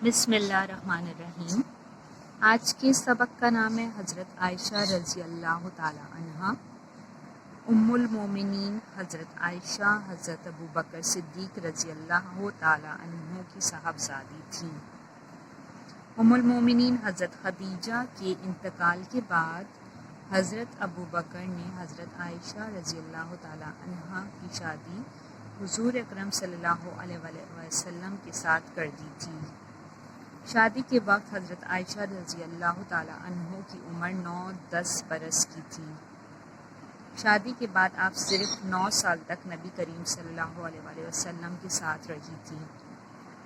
بسم اللہ الرحمن الرحیم۔ آج کے سبق کا نام ہے حضرت عائشہ رضی اللہ تعالی عنہا۔ ام المومنین حضرت عائشہ حضرت ابوبکر صدیق رضی اللہ تعالی عنہ کی صاحبزادی تھیں۔ ام المومنین حضرت خدیجہ کے انتقال کے بعد حضرت ابوبکر نے حضرت عائشہ رضی اللہ تعالی عنہا کی شادی حضور اکرم صلی اللہ علیہ وسلم کے ساتھ کر دی تھی۔ شادی کے وقت حضرت عائشہ رضی اللہ تعالی عنہ کی عمر 9-10 برس کی تھی۔ شادی کے بعد آپ صرف 9 سال تک نبی کریم صلی اللہ علیہ وسلم کے ساتھ رہی تھی،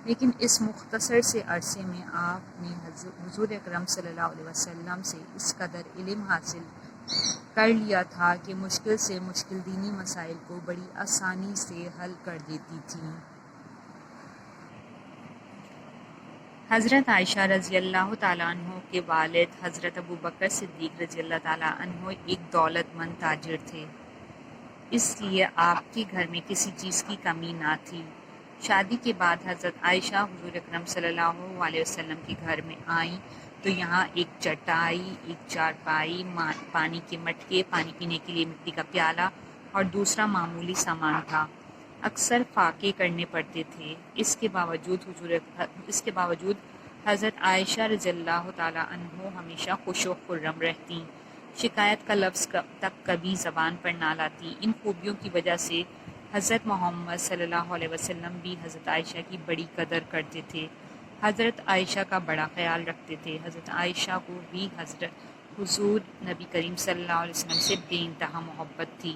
لیکن اس مختصر سے عرصے میں آپ نے حضور اکرم صلی اللہ علیہ وسلم سے اس قدر علم حاصل کر لیا تھا کہ مشکل سے مشکل دینی مسائل کو بڑی آسانی سے حل کر دیتی تھیں۔ حضرت عائشہ رضی اللہ تعالیٰ عنہ کے والد حضرت ابوبکر صدیق رضی اللہ تعالیٰ عنہ ایک دولت مند تاجر تھے، اس لیے آپ کے گھر میں کسی چیز کی کمی نہ تھی۔ شادی کے بعد حضرت عائشہ حضور اکرم صلی اللہ علیہ وسلم کے گھر میں آئیں تو یہاں ایک چٹائی، ایک چارپائی، پانی کے مٹکے، پانی پینے کے لیے مٹی کا پیالہ اور دوسرا معمولی سامان تھا۔ اکثر فاقے کرنے پڑتے تھے۔ اس کے باوجود حضرت عائشہ رضی اللہ تعالیٰ عنہ ہمیشہ خوش و خرم رہتیں، شکایت کا لفظ تک کبھی زبان پر نہ لاتی۔ ان خوبیوں کی وجہ سے حضرت محمد صلی اللہ علیہ وسلم بھی حضرت عائشہ کی بڑی قدر کرتے تھے، حضرت عائشہ کا بڑا خیال رکھتے تھے۔ حضرت عائشہ کو بھی حضور نبی کریم صلی اللہ علیہ وسلم سے بے انتہا محبت تھی۔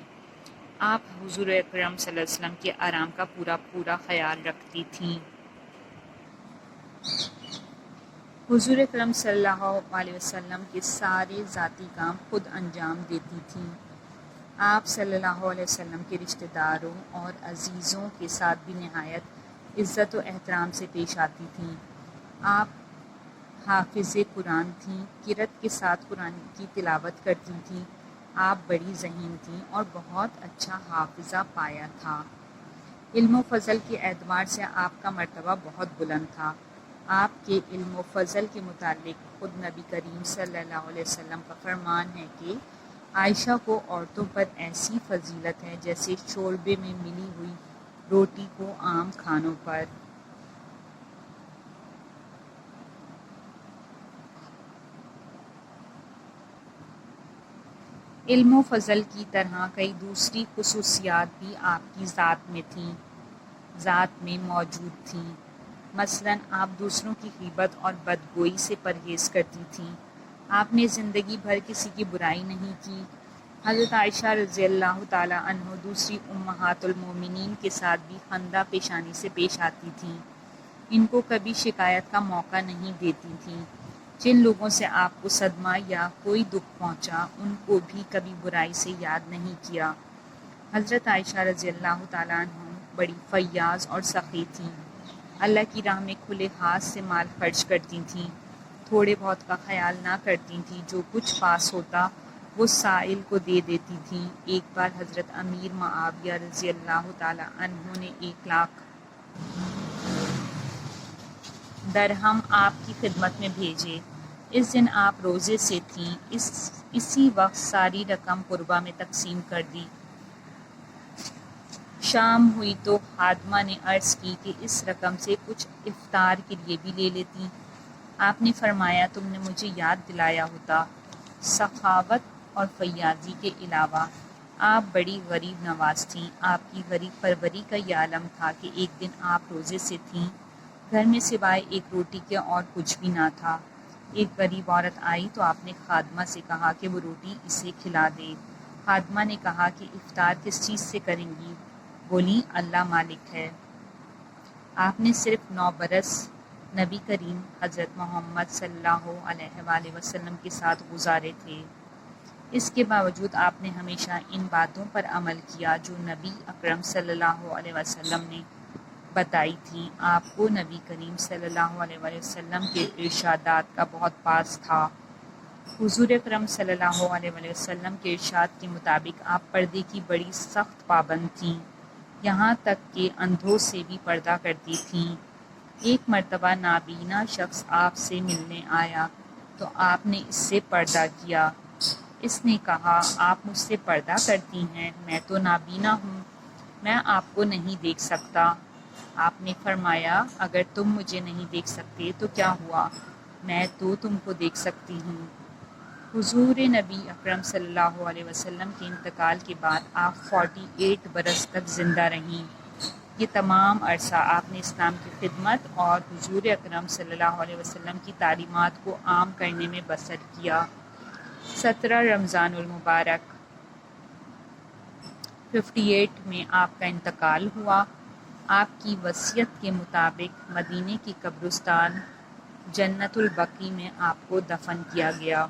آپ حضور اکرم صلی اللہ علیہ وسلم کے آرام کا پورا خیال رکھتی تھیں۔ حضور اکرم صلی اللہ علیہ وسلم کے سارے ذاتی کام خود انجام دیتی تھیں۔ آپ صلی اللہ علیہ وسلم کے رشتہ داروں اور عزیزوں کے ساتھ بھی نہایت عزت و احترام سے پیش آتی تھیں۔ آپ حافظ قرآن تھیں، قرأت کے ساتھ قرآن کی تلاوت کرتی تھیں۔ آپ بڑی ذہین تھیں اور بہت اچھا حافظہ پایا تھا۔ علم و فضل کے اعتبار سے آپ کا مرتبہ بہت بلند تھا۔ آپ کے علم و فضل کے متعلق خود نبی کریم صلی اللہ علیہ وسلم کا فرمان ہے کہ عائشہ کو عورتوں پر ایسی فضیلت ہے جیسے شوربے میں ملی ہوئی روٹی کو عام کھانوں پر۔ علم و فضل کی طرح کئی دوسری خصوصیات بھی آپ کی ذات میں موجود تھیں۔ مثلاً آپ دوسروں کی غیبت اور بدگوئی سے پرہیز کرتی تھیں۔ آپ نے زندگی بھر کسی کی برائی نہیں کی۔ حضرت عائشہ رضی اللہ تعالیٰ عنہ دوسری امہات المومنین کے ساتھ بھی خندہ پیشانی سے پیش آتی تھیں، ان کو کبھی شکایت کا موقع نہیں دیتی تھیں۔ جن لوگوں سے آپ کو صدمہ یا کوئی دکھ پہنچا ان کو بھی کبھی برائی سے یاد نہیں کیا۔ حضرت عائشہ رضی اللہ تعالیٰ عنہ بڑی فیاض اور سخی تھیں۔ اللہ کی راہ میں کھلے ہاتھ سے مال خرچ کرتی تھیں، تھوڑے بہت کا خیال نہ کرتی تھیں۔ جو کچھ پاس ہوتا وہ سائل کو دے دیتی تھیں۔ ایک بار حضرت امیر معاویہ رضی اللہ تعالیٰ عنہ نے 1,00,000 درہم آپ کی خدمت میں بھیجے۔ اس دن آپ روزے سے تھیں۔ اسی وقت ساری رقم قربا میں تقسیم کر دی۔ شام ہوئی تو خادمہ نے عرض کی کہ اس رقم سے کچھ افطار کے لیے بھی لے لیتی۔ آپ نے فرمایا تم نے مجھے یاد دلایا ہوتا۔ سخاوت اور فیاضی کے علاوہ آپ بڑی غریب نواز تھیں۔ آپ کی غریب پروری کا یہ عالم تھا کہ ایک دن آپ روزے سے تھیں، گھر میں سوائے ایک روٹی کے اور کچھ بھی نہ تھا۔ ایک غریب عورت آئی تو آپ نے خادمہ سے کہا کہ وہ روٹی اسے کھلا دے۔ خادمہ نے کہا کہ افطار کس چیز سے کریں گی؟ بولی اللہ مالک ہے۔ آپ نے صرف 9 برس نبی کریم حضرت محمد صلی اللہ علیہ وآلہ وسلم کے ساتھ گزارے تھے، اس کے باوجود آپ نے ہمیشہ ان باتوں پر عمل کیا جو نبی اکرم صلی اللہ علیہ وسلم نے بتائی تھی۔ آپ کو نبی کریم صلی اللہ علیہ وسلم کے ارشادات کا بہت پاس تھا۔ حضور اکرم صلی اللہ علیہ وسلم کے ارشاد کے مطابق آپ پردے کی بڑی سخت پابند تھیں، یہاں تک کہ اندھوں سے بھی پردہ کرتی تھیں۔ ایک مرتبہ نابینا شخص آپ سے ملنے آیا تو آپ نے اس سے پردہ کیا۔ اس نے کہا آپ مجھ سے پردہ کرتی ہیں، میں تو نابینا ہوں، میں آپ کو نہیں دیکھ سکتا۔ آپ نے فرمایا اگر تم مجھے نہیں دیکھ سکتے تو کیا ہوا، میں تو تم کو دیکھ سکتی ہوں۔ حضور نبی اکرم صلی اللہ علیہ وسلم کے انتقال کے بعد آپ 48 برس تک زندہ رہیں۔ یہ تمام عرصہ آپ نے اسلام کی خدمت اور حضور اکرم صلی اللہ علیہ وسلم کی تعلیمات کو عام کرنے میں بسر کیا۔ 17 رمضان المبارک 58 میں آپ کا انتقال ہوا۔ آپ کی وصیت کے مطابق مدینے کی قبرستان جنت البقیع میں آپ کو دفن کیا گیا۔